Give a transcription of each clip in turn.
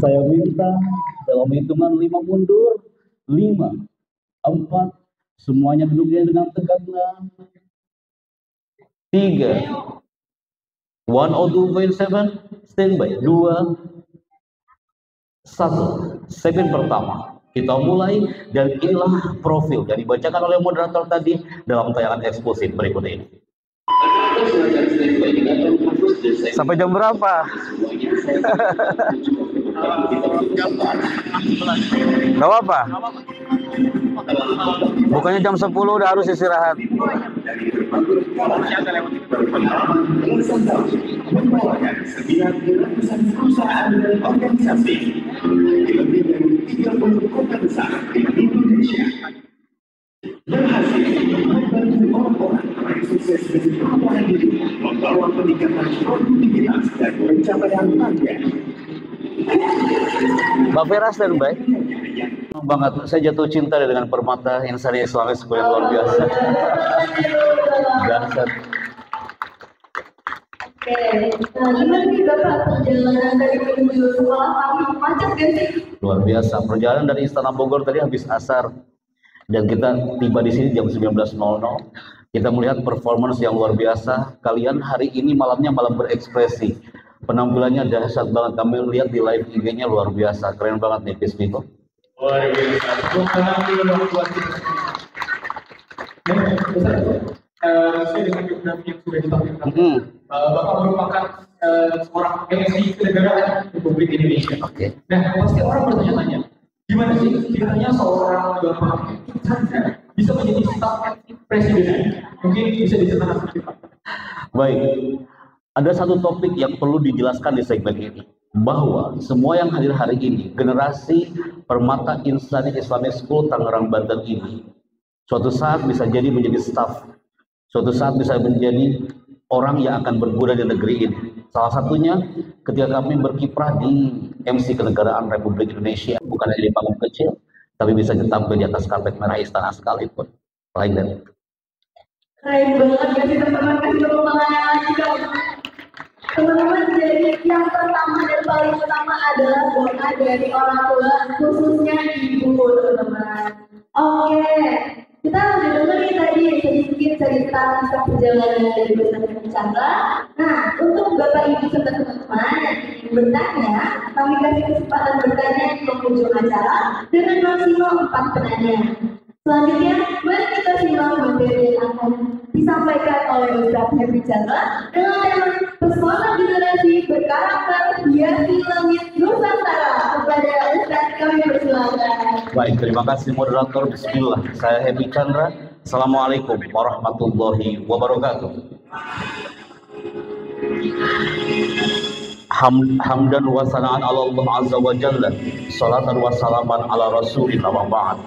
Saya minta dalam hitungan 5 mundur, 5, 4, semuanya duduknya dengan tegaknya. 3, 102.7, standby. 2, 1. Segmen pertama. Kita mulai dan inilah profil yang dibacakan oleh moderator tadi dalam tayangan eksklusif berikut ini. Sampai jam berapa? Gak apa-apa. Bukannya jam 10 udah harus istirahat. Perusahaan dan organisasi di lebih dari 30 kota besar di Indonesia berhasil membantu orang-orang yang sukses menjadi perubahan diri, membawa peningkatan produktivitas dan pencapaian target. Mbak Vera standby. Banget, saya jatuh cinta dengan Permata Insani Islamic School yang luar biasa. Dasar. Oke, nah gimana nih Bapak perjalanan dari menuju sekolah kami macet gak sih? Luar biasa, perjalanan dari Istana Bogor tadi habis asar dan kita tiba di sini jam 19.00. Kita melihat performance yang luar biasa. Kalian hari ini malamnya malam berekspresi. Penampilannya dahsyat banget. Kami lihat di live IG-nya luar biasa. Keren banget nih, Peace People. Luar biasa. Saya dengan biografi yang sudah ditampilkan. Bapak merupakan seorang MSI kenegaraan Republik Indonesia. Nah, pasti orang bertanya-tanya, gimana sih ceritanya seorang Bapak Chandra bisa menjadi staf presiden? Mungkin bisa diceritakan sedikit, Pak. Baik, ada satu topik yang perlu dijelaskan di segmen ini, bahwa semua yang hadir hari ini, generasi Permata Insani Islamic School Tangerang, Banten ini, suatu saat bisa jadi menjadi staf, suatu saat bisa menjadi orang yang akan berguna di negeri ini. Salah satunya ketika kami berkiprah di MC Kenegaraan Republik Indonesia, bukan hanya di panggung kecil, tapi bisa tampil di atas karpet merah istana sekalipun. Lain dari itu. Keren banget ya sih teman-teman, kasih tepuk tangannya lagi dong. Teman-teman, jadi yang pertama dan paling utama adalah doa dari orang tua, khususnya ibu, teman-teman. Oke, kita udah denger nih tadi sedikit cerita kisah perjalanan dari Bapak Chandra. Nah, untuk Bapak Ibu serta teman-teman yang ingin bertanya, kami kasih kesempatan bertanya di penghujung acara dengan maksimal 4 penanya. Selanjutnya, mari kita simak materi yang akan disampaikan oleh Ustaz Happy Chandra dengan tema pesona generasi berkarakter hiasi langit Nusantara. Kepada Ustaz kami persilakan. Baik, terima kasih moderator. Bismillah, saya Happy Chandra. Assalamualaikum warahmatullahi wabarakatuh. Hamdan wa sana'an ala Allah azza wa jalla, salatan wa salaman ala rasulillah wa ba'd.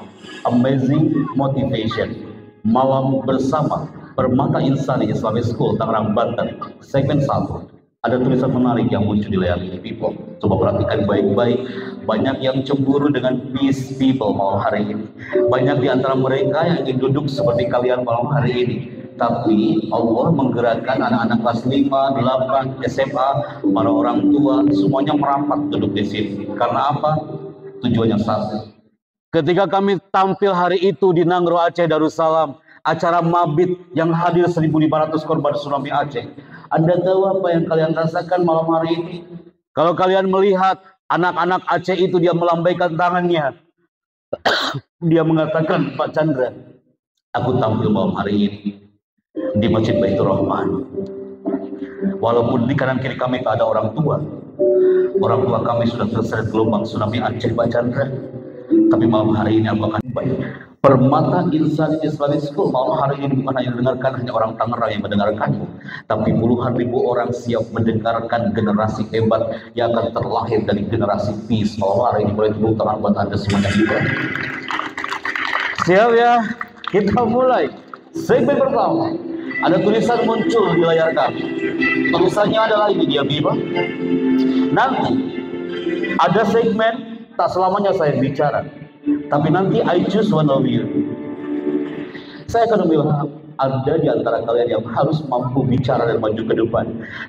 Amazing motivation. Malam bersama Permata Insani Islamic School Tangerang, Banten. Segmen 1. Ada tulisan menarik yang muncul di layar ini, people. Coba perhatikan baik-baik. Banyak yang cemburu dengan peace people malam hari ini. Banyak di antara mereka yang ingin duduk seperti kalian malam hari ini. Tapi Allah menggerakkan anak-anak kelas 5, 8, SMA, para orang tua, semuanya merapat duduk di sini. Karena apa? Tujuannya satu. Ketika kami tampil hari itu di Nangro Aceh Darussalam, acara mabit yang hadir 1.500 korban tsunami Aceh. Anda tahu apa yang kalian rasakan malam hari ini? Kalau kalian melihat anak-anak Aceh itu, dia melambaikan tangannya. Dia mengatakan, Pak Chandra, aku tampil malam hari ini di Masjid Baitur Rahman. Walaupun di kanan kiri kami tak ada orang tua. Orang tua kami sudah terseret gelombang tsunami Aceh, Pak Chandra. Tapi malam hari ini aku akan baik. Permata Insani Islamic School malam hari ini bukan hanya didengarkan hanya orang Tangerang yang mendengarkanmu, tapi puluhan ribu orang siap mendengarkan generasi hebat yang akan terlahir dari generasi peace. Malam hari ini boleh tepuk tangan buat Anda semuanya juga. Siap ya? Kita mulai. Segmen pertama. Ada tulisan muncul di layar kami. Tulisannya adalah ini dia, Biba. Nanti ada segmen tak selamanya saya bicara, tapi nanti I choose one of you. Saya akan memilih ada di antara kalian yang harus mampu bicara dan maju ke depan.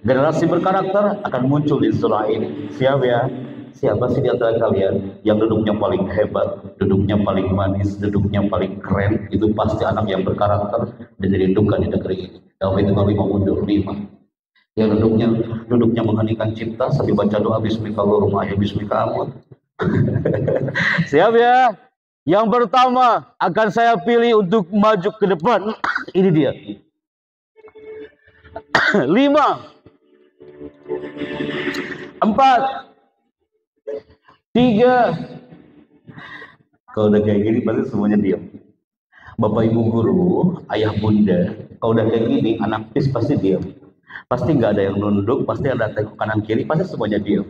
Generasi berkarakter akan muncul di zona ini. Siap ya? siapa sih di antara kalian yang duduknya paling hebat, duduknya paling manis, duduknya paling keren? Itu pasti anak yang berkarakter dan dirindukan di negeri ini. Dalam itu 5 mundur 5. Yang duduknya mengheningkan cipta sambil baca doa Bismillahirrahmanirrahim, Bismika amun. Siap ya? Yang pertama akan saya pilih untuk maju ke depan. Ini dia. 5, 4, 3. Kalau udah kayak gini pasti semuanya diam. Bapak ibu guru, ayah bunda, kalau udah kayak gini anak PIS pasti diam. Pasti nggak ada yang nunduk, pasti ada tengok kanan kiri, pasti semuanya diam.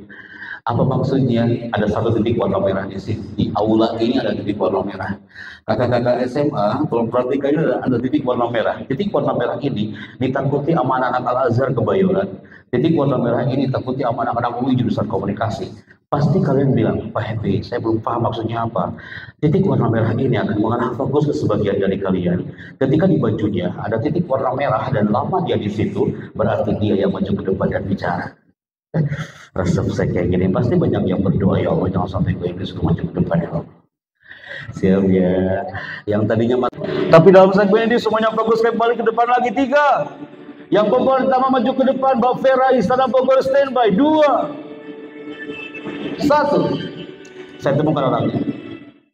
Apa maksudnya? Ada satu titik warna merah di sini. Di aula ini ada titik warna merah. Kakak-kakak SMA, tolong perhatikan ini ada titik warna merah. Titik warna merah ini ditakuti sama anak-anak Al-Azhar Kebayoran. Titik warna merah ini ditakuti sama anak-anak UI jurusan komunikasi. Pasti kalian bilang, Pak Happy, saya belum paham maksudnya apa. Titik warna merah ini akan mengarah fokus ke sebagian dari kalian. Ketika di bajunya ada titik warna merah dan lama dia di situ, berarti dia yang maju ke depan dan bicara. Resep saya kayak gini pasti banyak yang berdoa, ya Allah jangan sampai gue Inggris maju ke depan ya Allah. Siap ya. Yang tadinya tapi dalam segmen ini semuanya fokus kembali ke depan lagi. 3. Yang pertama maju ke depan, Mbak Vera Istana Bogor standby. 2, 1. Saya temukan orangnya.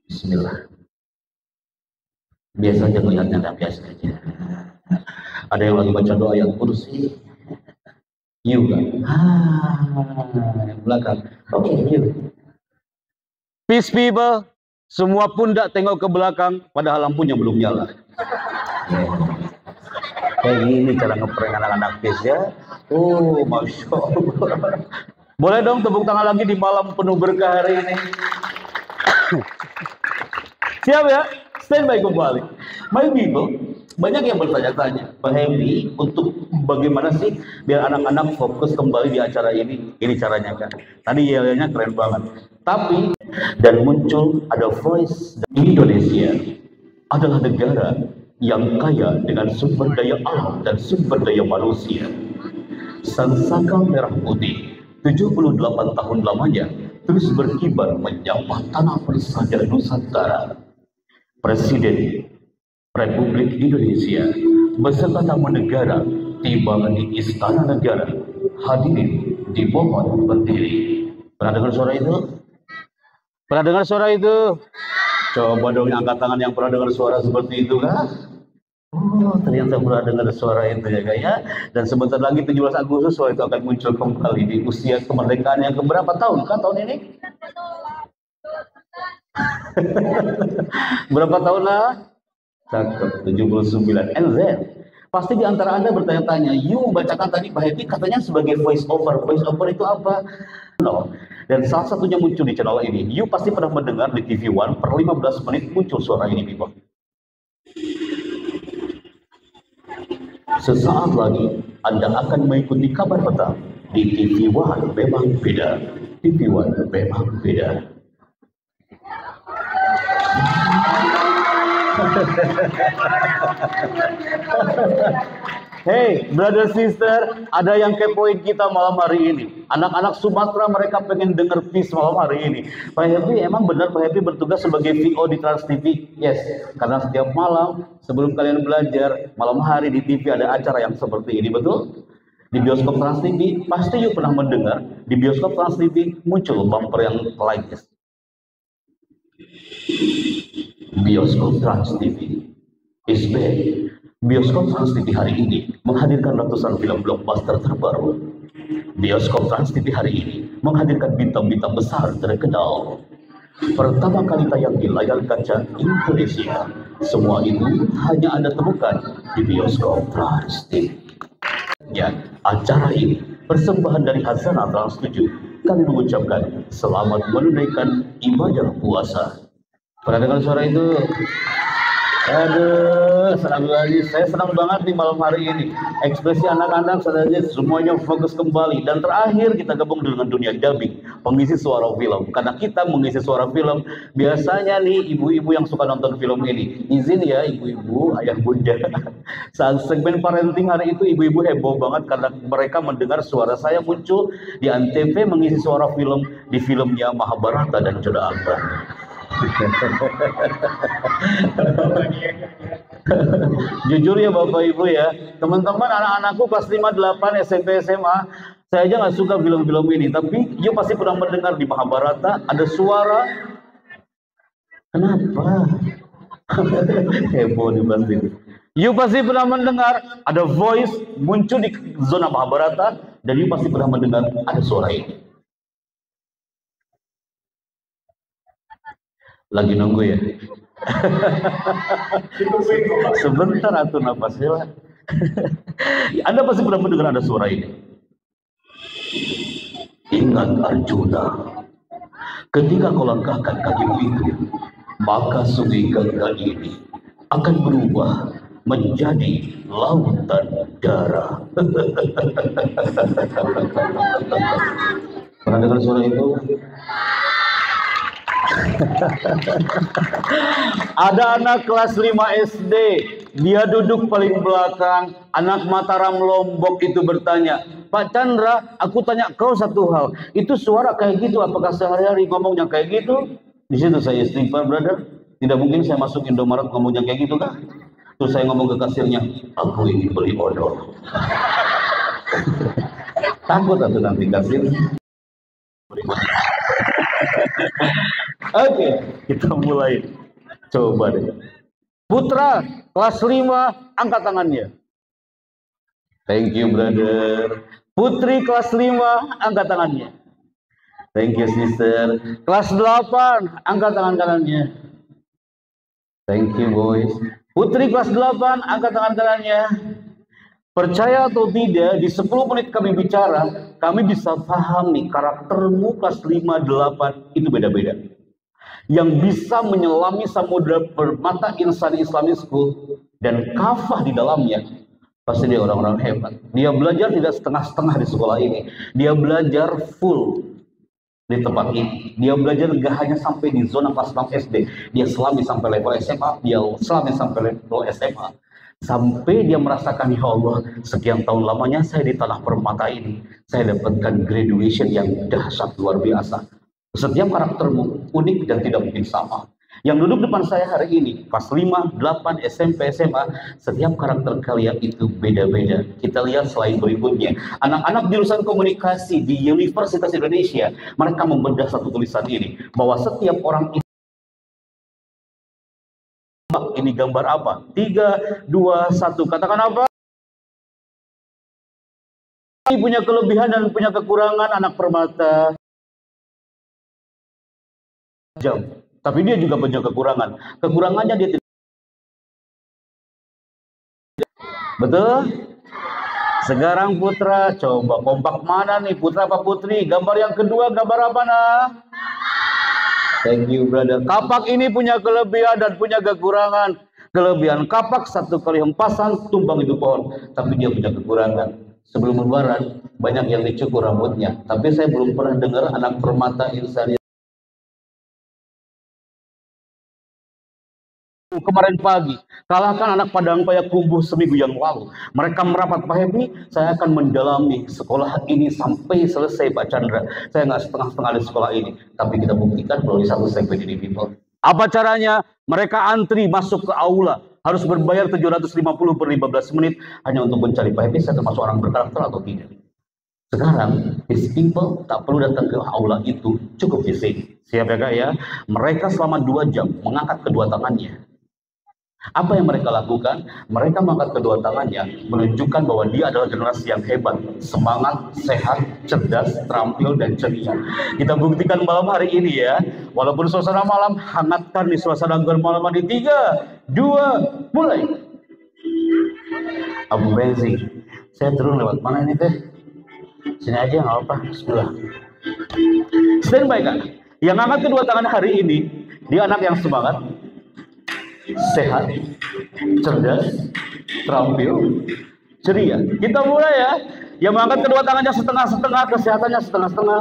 Bismillah. Biasa aja melihatnya, dan biasa aja. Ada yang lagi baca doa yang kursi. You kan? Yang belakang. Oke, you. Peace people, semua pundak tengok ke belakang, padahal lampunya belum nyala. Kayak gini cara ngeprank anak-anak peace ya. Oh, masya Allah. Boleh dong tepuk tangan lagi di malam penuh berkah hari ini. Siap ya? Standby kembali. My people, banyak yang bertanya-tanya, Pak Henry, untuk bagaimana sih biar anak-anak fokus kembali di acara ini? Ini caranya kan. Tadi yel-yelnya keren banget. Tapi, dan muncul ada voice. Indonesia adalah negara yang kaya dengan sumber daya alam dan sumber daya manusia. Sang saka merah putih, 78 tahun lamanya, terus berkibar menyapa tanah persada Nusantara. Presiden Republik Indonesia beserta tamu negara tiba di Istana Negara. Hadirin dimohon berdiri. Pernah dengar suara itu? Pernah dengar suara itu? Coba dong angkat tangan yang pernah dengar suara seperti itu kan? Oh, ternyata pernah dengar suara itu ya Kak ya. Dan sebentar lagi 17 Agustus suara itu akan muncul kembali di usia kemerdekaan yang keberapa tahun kan tahun ini? Berapa tahun lah? Cakep, 79. And then, pasti di antara Anda bertanya-tanya, you bacakan tadi Pak Happy katanya sebagai voice over. Voice over itu apa? No. Dan salah satunya muncul di channel ini. You pasti pernah mendengar di TV One per 15 menit muncul suara ini, people. Sesaat lagi Anda akan mengikuti kabar petang di TV One. Memang beda. TV One memang beda. Hey, brother sister, ada yang kepoin kita malam hari ini. Anak-anak Sumatera mereka pengen denger peace malam hari ini. Pak Happy, emang benar Pak Happy bertugas sebagai VO di Trans TV? Yes, karena setiap malam sebelum kalian belajar, malam hari di TV ada acara yang seperti ini, betul? Di bioskop Trans TV, pasti you pernah mendengar di bioskop Trans TV muncul bumper yang like this. Bioskop Trans TV is back. Bioskop Trans TV hari ini menghadirkan ratusan film blockbuster terbaru. Bioskop Trans TV hari ini menghadirkan bintang-bintang besar terkenal. Pertama kali tayang di layar kaca Indonesia. Semua itu hanya Anda temukan di Bioskop Trans TV. Ya, acara ini persembahan dari Hazanah Trans 7. Kami mengucapkan selamat menunaikan ibadah puasa. Pernah dengar suara itu? Aduh, senang lagi. Saya senang banget nih malam hari ini. Ekspresi anak-anak saudara semuanya fokus kembali. Dan terakhir kita gabung dengan dunia dubbing, pengisi suara film. Karena kita mengisi suara film, biasanya nih ibu-ibu yang suka nonton film ini. Izin ya ibu-ibu, ayah bunda. Saat segmen parenting hari itu ibu-ibu heboh banget karena mereka mendengar suara saya muncul di Antv mengisi suara film di filmnya Mahabharata dan Joda Akbar. Jujur ya Bapak Ibu ya, teman-teman anak-anakku kelas 5, 8, SMP, SMA, saya aja nggak suka film-film ini, tapi you pasti pernah mendengar di Mahabharata ada suara. Kenapa? Heboh di pasti. You pasti pernah mendengar ada voice muncul di zona Mahabharata, dan you pasti pernah mendengar ada suara ini. Lagi nunggu ya. Sebentar atuh napasnya. Anda pasti pernah mendengar ada suara ini. Ingat Arjuna, ketika kau langkahkan kakimu itu, maka sungai Gangga ini akan berubah menjadi lautan darah. Pernah dengar suara itu? Ada anak kelas 5 SD, dia duduk paling belakang. Anak Mataram Lombok itu bertanya, Pak Chandra, aku tanya kau satu hal, itu suara kayak gitu, apakah sehari-hari ngomongnya kayak gitu? Di situ saya istighfar, brother. Tidak mungkin saya masuk Indomaret ngomongnya kayak gitu kan? Terus saya ngomong ke kasirnya, aku ingin beli odol. Takut atau nanti kasir. Oke, kita mulai. Coba deh. Putra kelas 5, angkat tangannya. Thank you, brother. Putri kelas 5, angkat tangannya. Thank you, sister. Kelas 8, angkat tangan kanannya. Thank you, boys. Putri kelas 8, angkat tangan kanannya. Percaya atau tidak, di 10 menit kami bicara, kami bisa paham nih karaktermu kelas 5, 8 itu beda-beda. Yang bisa menyelami samudra permata insan Islamic School dan kafah di dalamnya, pasti dia orang-orang hebat. Dia belajar tidak setengah-setengah di sekolah ini. Dia belajar full di tempat ini. Dia belajar gak hanya sampai di zona kelas 6 SD. Dia selami sampai level SMA. Dia selami sampai level SMA. Sampai dia merasakan, ya Allah, sekian tahun lamanya saya di tanah permata ini. Saya dapatkan graduation yang dahsyat luar biasa. Setiap karaktermu unik dan tidak mungkin sama. Yang duduk depan saya hari ini, kelas 5, 8, SMP, SMA, setiap karakter kalian itu beda-beda. Kita lihat slide berikutnya. Anak-anak jurusan komunikasi di Universitas Indonesia, mereka membedah satu tulisan ini, bahwa setiap orang itu, ini gambar apa? 3, 2, 1, katakan apa? Ini punya kelebihan dan punya kekurangan anak permata. Jam. Tapi dia juga punya kekurangan. Kekurangannya dia tidak. Betul? Sekarang Putra, coba kompak mana nih? Putra apa Putri? Gambar yang kedua, gambar apa nah? Thank you, brother. Kapak ini punya kelebihan dan punya kekurangan. Kelebihan kapak, satu kali hempasan tumbang itu pohon. Tapi dia punya kekurangan. Sebelum lebaran, banyak yang dicukur rambutnya. Tapi saya belum pernah dengar anak permata insan kemarin pagi, kalahkan anak Padang Payakumbuh seminggu yang lalu. Mereka merapat, Pak Happy, saya akan mendalami sekolah ini sampai selesai, Pak Chandra. Saya nggak setengah-setengah di sekolah ini, tapi kita buktikan kalau di satu segmen ini, people. Apa caranya? Mereka antri masuk ke aula, harus berbayar 750 per 15 menit hanya untuk mencari Pak Happy, saya termasuk orang berkarakter atau tidak. Sekarang, these people tak perlu datang ke aula itu, cukup di sini. Siap ya Kak ya? Mereka selama 2 jam mengangkat kedua tangannya. Apa yang mereka lakukan? Mereka mengangkat kedua tangannya, menunjukkan bahwa dia adalah generasi yang hebat, semangat, sehat, cerdas, terampil, dan ceria. Kita buktikan malam hari ini ya. Walaupun suasana malam, hangatkan di suasana malam di 3, 2, mulai. Amazing. Saya turun lewat mana ini teh? Sini aja nggak apa-apa. Bismillah. Stand by Kak. Yang angkat kedua tangan hari ini, dia anak yang semangat. sehat, cerdas, terampil, ceria. Kita mulai ya. Yang mengangkat kedua tangannya setengah-setengah, kesehatannya setengah-setengah.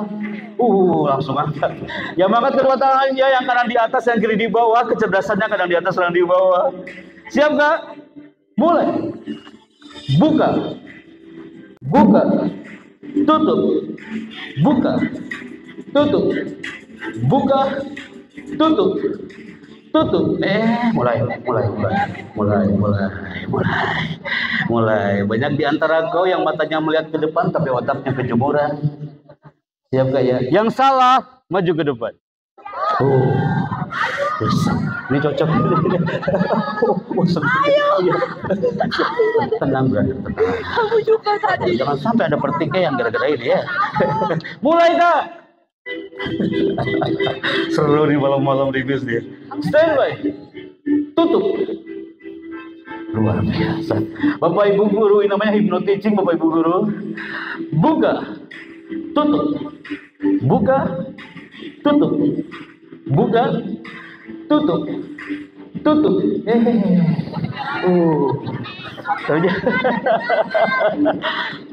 Langsung angkat. Yang mengangkat kedua tangannya, yang kanan di atas, yang kiri di bawah, kecerdasannya kadang di atas, kadang di bawah. Siap Kak? Mulai. Buka. Buka. Tutup. Buka. Tutup. Buka. Tutup. Tutup. Mulai. Banyak di antara kau yang matanya melihat ke depan tapi otaknya kejemuran. Siap gak ya? Yang salah maju ke depan. Ini cocok. Tenang berani. Kamu juga tadi. Jangan sampai ada pertikaian gara-gara ini ya. Mulai Kak. Seru nih malam-malam ribis dia. Standby. Tutup. Luar biasa. Bapak Ibu guru, ini namanya hypnotising Bapak Ibu guru. Buka. Tutup. Buka. Tutup. Buka. Tutup. Tutup.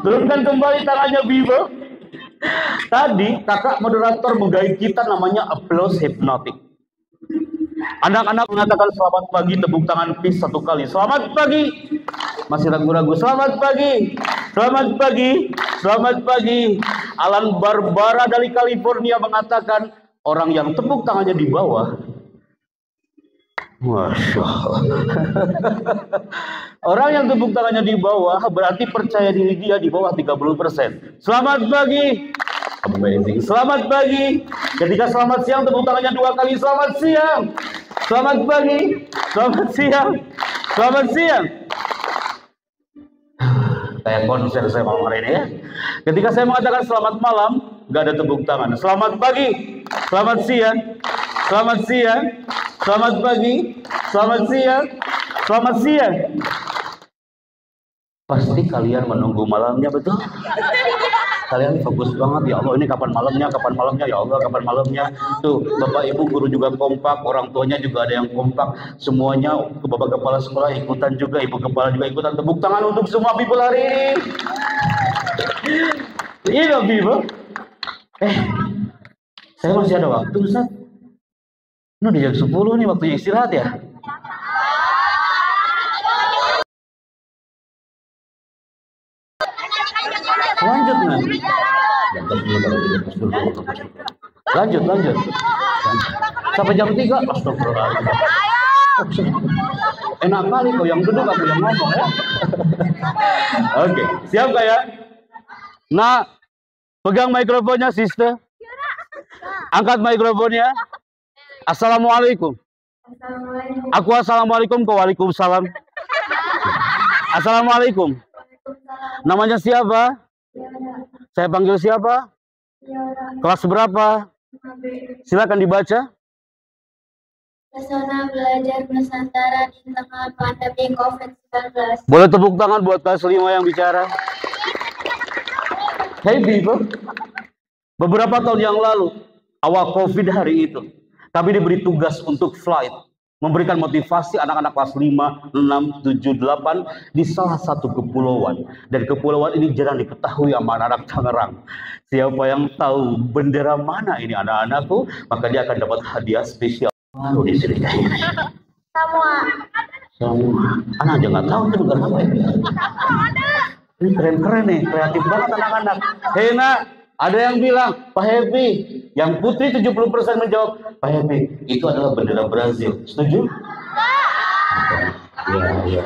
Turunkan kembali tangannya Bibo. Tadi kakak moderator menggait kita namanya applause hypnotic. Anak-anak mengatakan selamat pagi, tepuk tangan please 1 kali. Selamat pagi. Masih ragu-ragu. Selamat pagi. Selamat pagi. Selamat pagi. Alan Barbara dari California mengatakan orang yang tepuk tangannya di bawah. Masya Allah. Orang yang tepuk tangannya di bawah berarti percaya diri dia di bawah 30%. Selamat pagi. Amazing. Selamat pagi. Ketika selamat siang tepuk tangannya 2 kali. Selamat siang. Selamat pagi. Selamat siang. Selamat siang. Kayak konser saya malam hari ini ya. Ketika saya mengatakan selamat malam, nggak ada tepuk tangan. Selamat pagi. Selamat siang. Selamat siang. Selamat pagi. Selamat siang. Selamat siang. Pasti kalian menunggu malamnya, betul? Kalian fokus banget, ya Allah ini kapan malamnya, ya Allah kapan malamnya. Tuh Bapak Ibu guru juga kompak, orang tuanya juga ada yang kompak. Semuanya, Bapak Kepala Sekolah ikutan juga, Ibu Kepala juga ikutan. Tepuk tangan untuk semua people hari ini. Iya people. Saya masih ada waktu Ustaz. Ini udah jam 10 nih, waktunya istirahat ya. Lanjut nih. Lanjut. Sampai jam 3. Astagfirullahaladzim. Enak kali kau yang duduk, aku yang ngomong ya. Oke, siap gak ya? Nah, pegang mikrofonnya sister. Angkat mikrofonnya. Assalamualaikum. Aku assalamualaikum, kau waalaikumsalam. Assalamualaikum. Namanya siapa? Saya panggil siapa? Kelas berapa? Silakan dibaca. Pesona belajar Nusantara di tengah pandemi COVID-19. Boleh tepuk tangan buat kelas 5 yang bicara. Hey people, beberapa tahun yang lalu, awal COVID hari itu, kami diberi tugas untuk flight, memberikan motivasi anak-anak kelas 5, 6, 7, 8 di salah satu kepulauan. Dan kepulauan ini jarang diketahui sama anak-anak Tangerang. Siapa yang tahu bendera mana ini anak-anakku, maka dia akan dapat hadiah spesial. Baru di sini kayaknya. Semua. Anak aja nggak tahu itu negara apa ya. Ini keren-keren nih, kreatif banget anak-anak. Hei nak, ada yang bilang, Pak Happy, yang putri 70% menjawab, Pak Happy, itu adalah bendera Brazil. Setuju? Iya.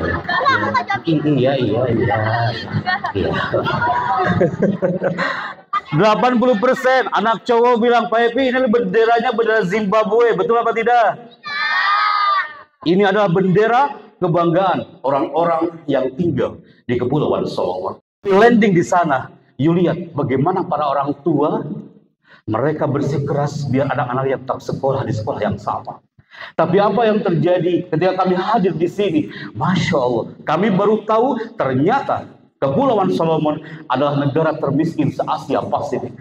80% anak cowok bilang, Pak Happy, ini benderanya bendera Zimbabwe. Betul apa tidak? Ini adalah bendera kebanggaan orang-orang yang tinggal di Kepulauan Solomon. Landing di sana, you lihat bagaimana para orang tua mereka bersikeras biar anak-anak yang tetap sekolah di sekolah yang sama. Tapi apa yang terjadi ketika kami hadir di sini? Masya Allah, kami baru tahu ternyata Kepulauan Solomon adalah negara termiskin se-Asia Pasifik.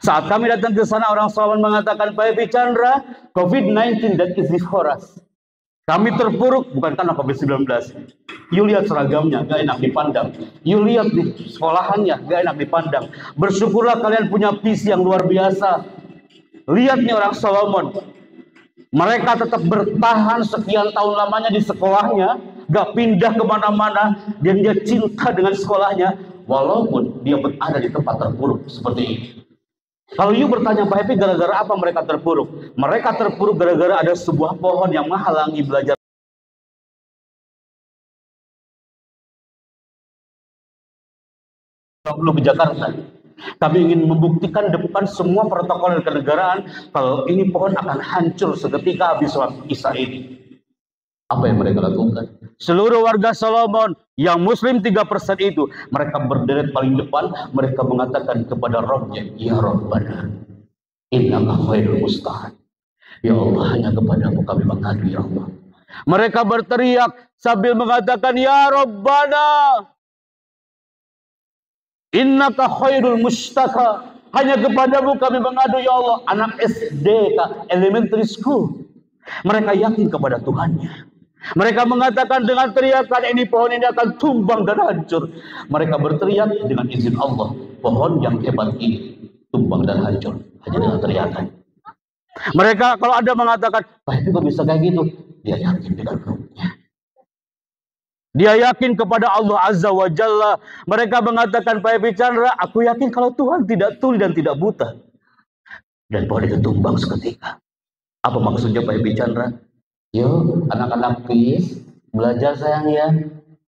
Saat kami datang ke sana, orang Solomon mengatakan, Pak Epi Chandra, COVID-19 that is before us. Kami terpuruk bukan karena COVID-19. You lihat seragamnya, gak enak dipandang. You lihat di sekolahannya, gak enak dipandang. Bersyukurlah kalian punya visi yang luar biasa. Lihat nih orang Solomon. Mereka tetap bertahan sekian tahun lamanya di sekolahnya, gak pindah kemana-mana, dan dia cinta dengan sekolahnya, walaupun dia berada di tempat terpuruk seperti ini. Kalau you bertanya, Pak Happy, gara-gara apa mereka terpuruk? Mereka terpuruk gara-gara ada sebuah pohon yang menghalangi belajar. Belum ke Jakarta. Kami ingin membuktikan depan semua protokol kenegaraan kalau ini pohon akan hancur seketika habis sholat Isya ini. Apa yang mereka lakukan? Seluruh warga Solomon yang muslim 3% itu, mereka berderet paling depan, mereka mengatakan kepada Rabbnya, Ya Rabbana, innaka khairul musta'an. Ya Allah, hanya kepadamu kami mengadu, Ya Allah. Mereka berteriak sambil mengatakan, Ya Rabbana, innaka khairul mustaka. Hanya kepadamu kami mengadu, Ya Allah. Anak SD, elementary school. Mereka yakin kepada Tuhannya. Mereka mengatakan dengan teriakan, ini pohon ini akan tumbang dan hancur. Mereka berteriak dengan izin Allah, pohon yang hebat ini tumbang dan hancur hanya dengan teriakan. Mereka kalau ada mengatakan, Pak itu kok bisa kayak gitu? Dia yakin dengan rohnya. Dia yakin kepada Allah Azza wa Jalla. Mereka mengatakan, Pak Happy Chandra, aku yakin kalau Tuhan tidak tuli dan tidak buta. Dan pohon itu tumbang seketika. Apa maksudnya Pak Happy Chandra? Yuk, anak-anak PIS, belajar sayang ya.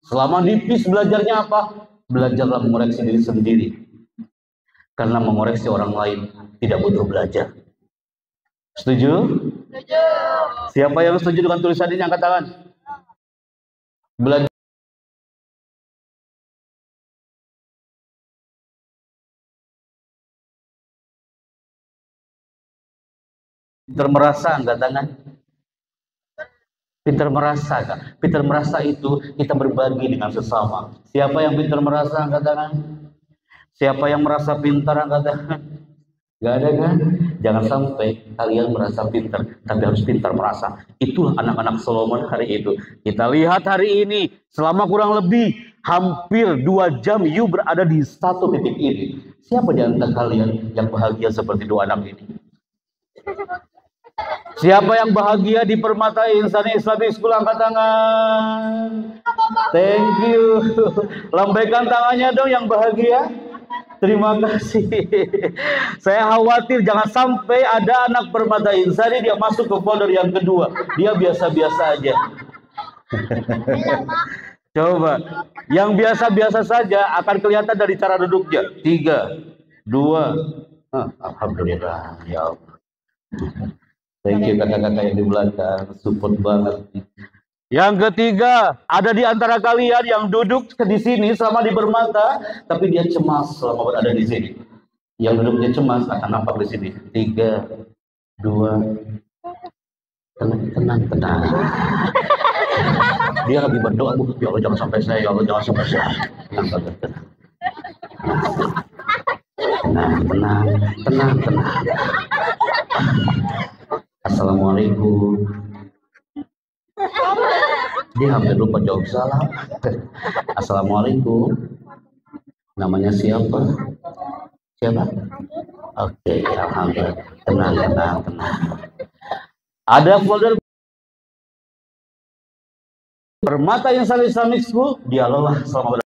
Selama di PIS belajarnya apa? Belajarlah mengoreksi diri sendiri. Karena mengoreksi orang lain tidak butuh belajar. Setuju? Setuju. Siapa yang setuju dengan tulisan ini angkat tangan? Belajar. Pintar merasa angkat tangan. Pintar merasa kan? Pintar merasa itu kita berbagi dengan sesama. Siapa yang pintar merasa angkat tangan? Siapa yang merasa pintar angkat tangan? Gak ada kan? Jangan sampai kalian merasa pintar, tapi harus pintar merasa. Itulah anak-anak Solomon hari itu. Kita lihat hari ini, selama kurang lebih hampir 2 jam you berada di satu titik ini. Siapa di antara kalian yang bahagia seperti dua anak ini? Siapa yang bahagia di Permata Insani Islamic School, angkat tangan. Thank you. Lambaikan tangannya dong yang bahagia. Terima kasih. Saya khawatir jangan sampai ada anak Permata Insani dia masuk ke folder yang kedua. Dia biasa-biasa aja. Coba. Yang biasa-biasa saja akan kelihatan dari cara duduknya. 3, 2. Alhamdulillah. Ya Allah. Thank you kakak-kakak yang di belakang, support banget. Yang ketiga, ada di antara kalian yang duduk di sini selama di Permata, tapi dia cemas selama berada di sini. Yang duduknya cemas akan nampak di sini. 3, 2, tenang. Dia lagi berdoa, ya Allah jangan sampai saya, ya Allah jangan sampai saya. Tenang. Assalamualaikum. Dia hampir lupa jawab salam. Assalamualaikum. Namanya siapa? Oke, alhamdulillah. Tenang. Ada folder Permata Insani Islamic School, dia lelah selama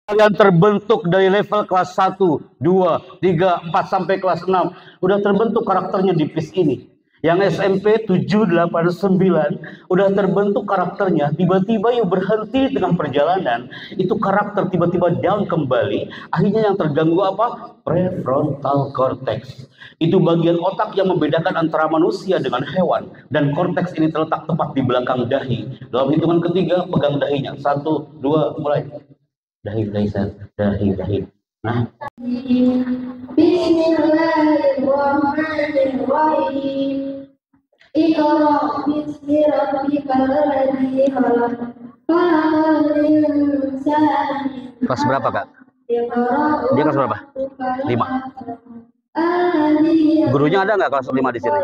kalian terbentuk dari level kelas 1, 2, 3, 4 sampai kelas 6. Udah terbentuk karakternya di PIS ini. Yang SMP 7, 8, 9 udah terbentuk karakternya. Tiba-tiba yuk berhenti dengan perjalanan. Itu karakter tiba-tiba down kembali. Akhirnya yang terganggu apa? Prefrontal cortex. Itu bagian otak yang membedakan antara manusia dengan hewan. Dan korteks ini terletak tepat di belakang dahi. Dalam hitungan ketiga, pegang dahinya. 1, 2, mulai. Dahi. Nah. Bismillahirrahmanirrahim. Iqra bismi rabbikal ladzi khalaq. Kelas berapa, Kak? Dia kelas berapa? 5. Gurunya ada nggak kelas 5 di sini?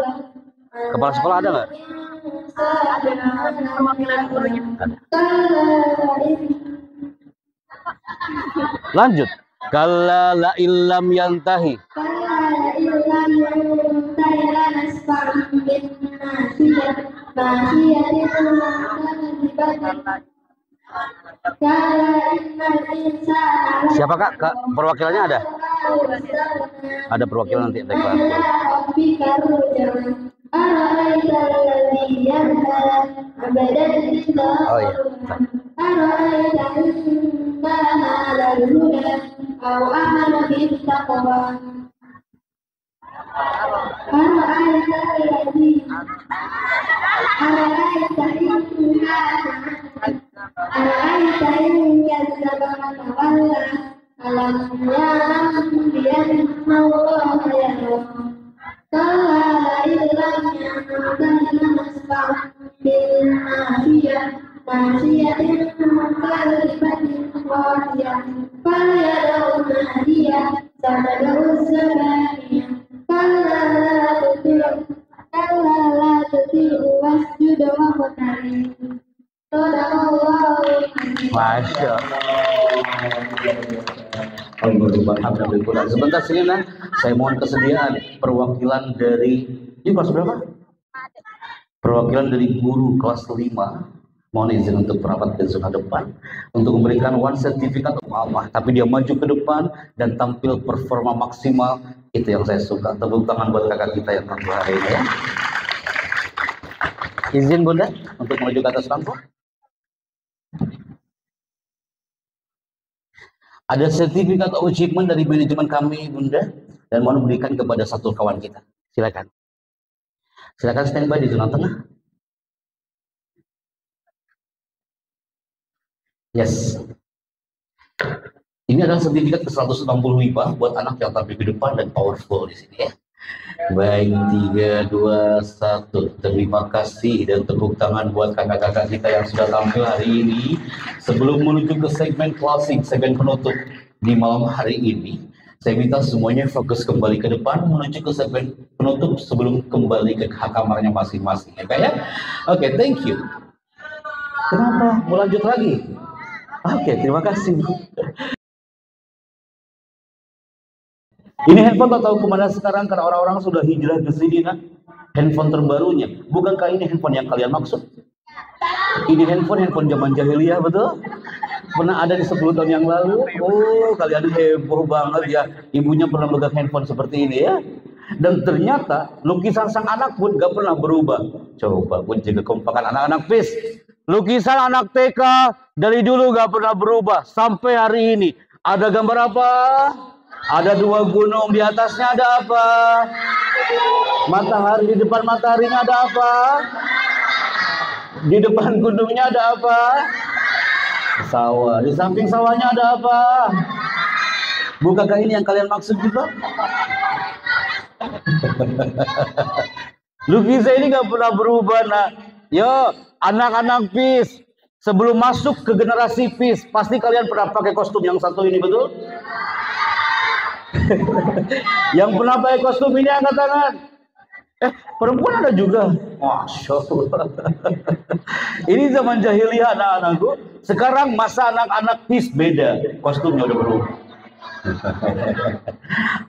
Kepala sekolah ada nggak? Perwakilan gurunya. Lanjut. Kalla la illam yantahi. Siapa kak? Perwakilannya ada? Ada perwakilan nanti deklarasi. Oh iya. Masya Allah. Sebentar sini nah, saya mohon kesediaan perwakilan dari ini kelas berapa? Perwakilan dari guru kelas 5 mohon izin untuk merapat ke zona depan untuk memberikan one sertifikat mama, tapi dia maju ke depan dan tampil performa maksimal. Itu yang saya suka. Tepuk tangan buat kakak kita yang tampil hari ini ya. Izin Bunda untuk menuju ke atas panggung. Ada sertifikat of achievement dari manajemen kami Bunda, dan mohon berikan kepada satu kawan kita. Silakan. Silakan standby di zona tengah. Yes. Ini adalah sertifikat ke 160 WIPA buat anak yang tampil di depan dan powerful di sini ya. Baik, 3, 2, 1. Terima kasih dan tepuk tangan buat kakak-kakak kita yang sudah tampil hari ini. Sebelum menuju ke segmen closing, segmen penutup di malam hari ini, saya minta semuanya fokus kembali ke depan menuju ke segmen penutup sebelum kembali ke kamarnya masing-masing ya Kak ya. Oke, thank you. Kenapa? Mau lanjut lagi? Oke, terima kasih. Ini handphone tak tahu kemana sekarang karena orang-orang sudah hijrah ke sini nak. Handphone terbarunya. Bukankah ini handphone yang kalian maksud? Ini handphone zaman jahiliyah betul? Pernah ada di 10 tahun yang lalu. Oh, kalian heboh banget ya. Ibunya pernah megang handphone seperti ini ya. Dan ternyata lukisan sang anak pun gak pernah berubah. Coba pun jaga kekompakan anak-anak PIS. Lukisan anak TK dari dulu gak pernah berubah sampai hari ini. Ada gambar apa? Ada 2 gunung, di atasnya ada apa? Matahari, di depan mataharinya ada apa? Di depan gunungnya ada apa? Sawah, di samping sawahnya ada apa? Bukankah ini yang kalian maksud juga? Lukisan ini gak pernah berubah nak. Yo, anak-anak PIS, sebelum masuk ke generasi PIS, pasti kalian pernah pakai kostum yang satu ini, betul? Yang pernah pakai kostum ini angkat tangan. Perempuan ada juga. Masya Allah. Ini zaman jahiliyah anak-anakku. Sekarang masa anak-anak PIS beda. Kostumnya udah berubah.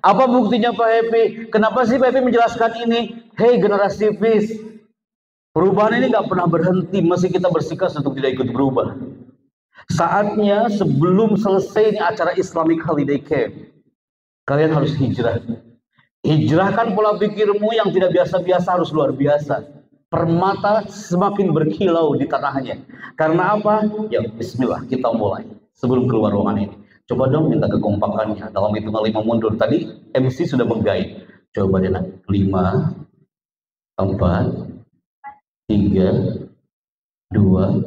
Apa buktinya Pak Happy? Kenapa sih Pak Happy menjelaskan ini? Hei generasi PIS, perubahan ini gak pernah berhenti. Masih kita bersikeras untuk tidak ikut berubah. Saatnya sebelum selesai ini acara Islamic Holiday Camp, kalian harus hijrah. Hijrahkan pola pikirmu yang tidak biasa-biasa harus luar biasa. Permata semakin berkilau di tanahnya. Karena apa? Ya bismillah, kita mulai. Sebelum keluar ruangan ini, coba dong minta kekompakannya. Dalam hitungan 5 mundur. Tadi MC sudah mengguide. Coba deh nak. 5, 4, 3, 2.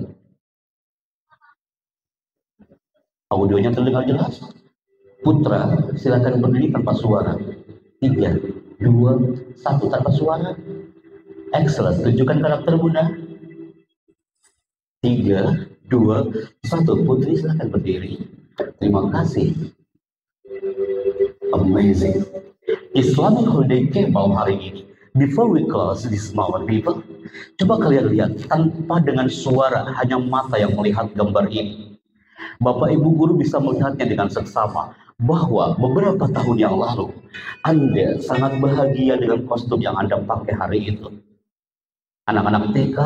Audionya terdengar jelas. Putra, silakan berdiri tanpa suara. 3, 2, 1 tanpa suara. Excellent. Tunjukkan karakter Bunda. 3, 2, 1. Putri silakan berdiri. Terima kasih. Amazing. Islamic holiday camp malam hari ini. Before we close this moment, people, coba kalian lihat tanpa dengan suara, hanya mata yang melihat gambar ini. Bapak Ibu guru bisa melihatnya dengan seksama bahwa beberapa tahun yang lalu Anda sangat bahagia dengan kostum yang Anda pakai hari itu. Anak-anak TK,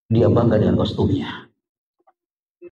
dia bangga dengan kostumnya.